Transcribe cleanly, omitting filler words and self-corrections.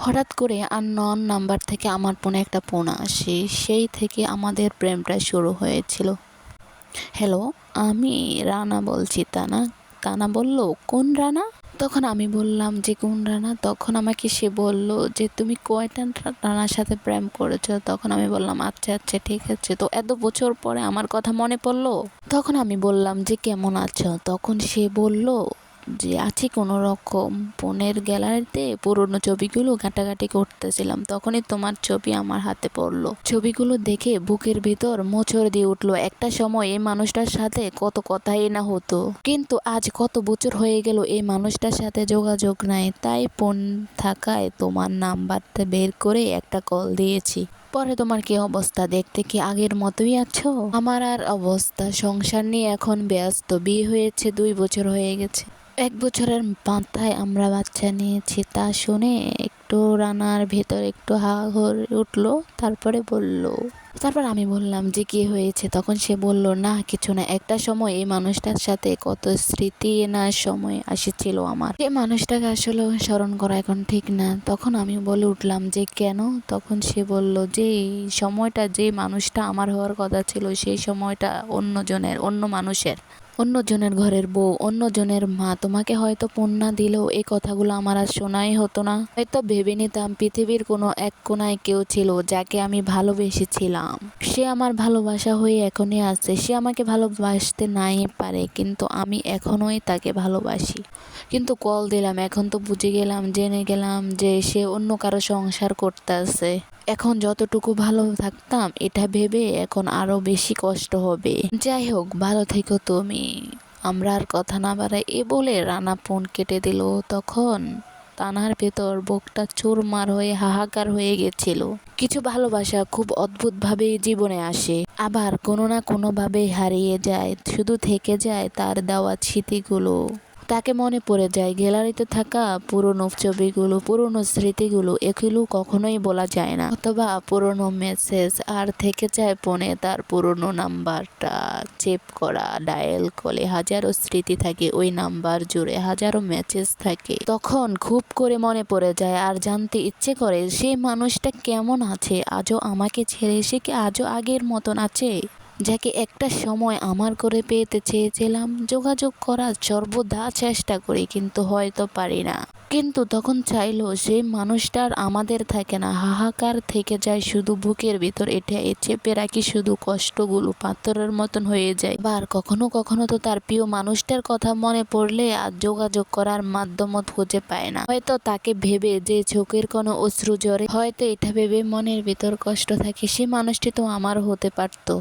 হঠাৎ করে unknown number থেকে আমার ফোনে একটা ফোন আসে। সেই থেকে আমাদের প্রেমটা শুরু হয়েছিল। হ্যালো, আমি রানা বলছি। তানা বলল, কোন রানা? তখন আমি বললাম যে কোন রানা? তখন আমাকে সে বলল যে তুমি কয়টা রানার সাথে প্রেম করেছো? তখন আমি বললাম আচ্ছা আচ্ছা ঠিক আছে। তো এত বছর পরে আমার কথা মনে পড়লো। তখন আমি বললাম যে কেমন আছো? তখন সে বলল যে আছি কোনো রকম। ফোনের গ্যালারিতে পুরনো ছবিগুলো ঘাটাঘাটি করতেছিলাম, তখনই তোমার ছবি আমার হাতে পড়লো। ছবিগুলো দেখে বুকের ভিতর মোচড় দিয়ে উঠলো। একটা সময় এই মানুষটার সাথে কত কথাই না হতো, কিন্তু আজ কত বছর হয়ে গেল এই মানুষটার সাথে যোগাযোগ নাই। তাই ফোন থাকায় তোমার নাম্বারটা বের করে একটা কল দিয়েছি। পরে তোমার কি অবস্থা? দেখতে কি আগের মতোই আছো? আমার আর অবস্থা, সংসার নিয়ে এখন ব্যস্ত। বিয়ে হয়েছে 2 বছর হয়ে গেছে। 1 বছরের মাথায় আমরা বাচ্চা নিয়েছি। তা শুনে একটু রানার ভেতর একটু হা হয়ে উঠলো। তারপর আমি বললাম যে কি হয়েছে? তখন সে বলল না কিছু না, একটা সময় এই মানুষটার সাথে কত স্মৃতি না সময় আসেছিল আমার, এই মানুষটাকে আসলে স্মরণ করা এখন ঠিক না। তখন আমি বলে উঠলাম যে কেন? তখন সে বলল যে সময়টা, যে মানুষটা আমার হওয়ার কথা ছিল সেই সময়টা অন্য মানুষের ঘরের বউ, অন্যজনের মা। তোমাকে হয়তো ফোন না দিলেও এই কথাগুলো আমার আর শোনাই হতো না। হয়তো ভেবে নিতাম পৃথিবীর কোনো এক কোনায় কেউ ছিল যাকে আমি ভালোবেসেছিলাম। সে আমার ভালোবাসা হয়ে এখনই আছে। সে আমাকে ভালোবাসতে নাই পারে, কিন্তু আমি এখনোই তাকে ভালোবাসি। কিন্তু কল দিলাম, এখন তো জেনে গেলাম যে সে অন্য কারো সংসার করতেছে। এখন যতটুকু ভালো থাকতাম এটা ভেবে এখন আরো বেশি কষ্ট হবে। যাই হোক, ভালো থেকো তুমি। আমরা আর কথা না বাড়াই এ বলে রানা ফোন কেটে দিল। তখন তানার ভেতর বুকটা চুরমার হয়ে হাহাকার হয়ে গেছিল। কিছু ভালোবাসা খুব অদ্ভুতভাবে জীবনে আসে, আবার কোনো না কোনোভাবে হারিয়ে যায়। শুধু থেকে যায় তার দেওয়া স্মৃতিগুলো। তাকে মনে পড়ে যায় গ্যালারিতে থাকা পুরনো ছবিগুলো, পুরনো স্মৃতিগুলো। এগুলো কখনোই বলা যায় না। অথবা পুরনো মেসেজ, আর থেকে যায় ফোনে তার পুরনো নাম্বারটা চেপ করা। ডায়াল কলে হাজারো স্মৃতি থাকে, ওই নাম্বার জুড়ে হাজারো মেসেজ থাকে। তখন খুব করে মনে পড়ে যায় আর জানতে ইচ্ছে করে সেই মানুষটা কেমন আছে আজও আমাকে ছেড়ে। সে কি আজও আগের মতন আছে, যাকে একটা সময় আমার করে পেতে চেয়েছিলাম? যোগাযোগ করার সর্বদা চেষ্টা করি, কিন্তু হয়তো পারি না। কিন্তু তখন চাইলেও সেই মানুষটার আমাদের থাকে না। হাহাকার থেকে যায় শুধু বুকের ভিতর। এটা চেপে রাখি শুধু কষ্টগুলো পাথরের মতন হয়ে যায়। আবার কখনো কখনো তো তার প্রিয় মানুষটার কথা মনে পড়লে আর যোগাযোগ করার মাধ্যম খুঁজে পায় না। হয়তো তাকে ভেবে যে চোখের কোনো অশ্রু ঝরে, হয়তো এটা ভেবে মনের ভিতর কষ্ট থাকে সে মানুষটি তো আমার হতে পারতো।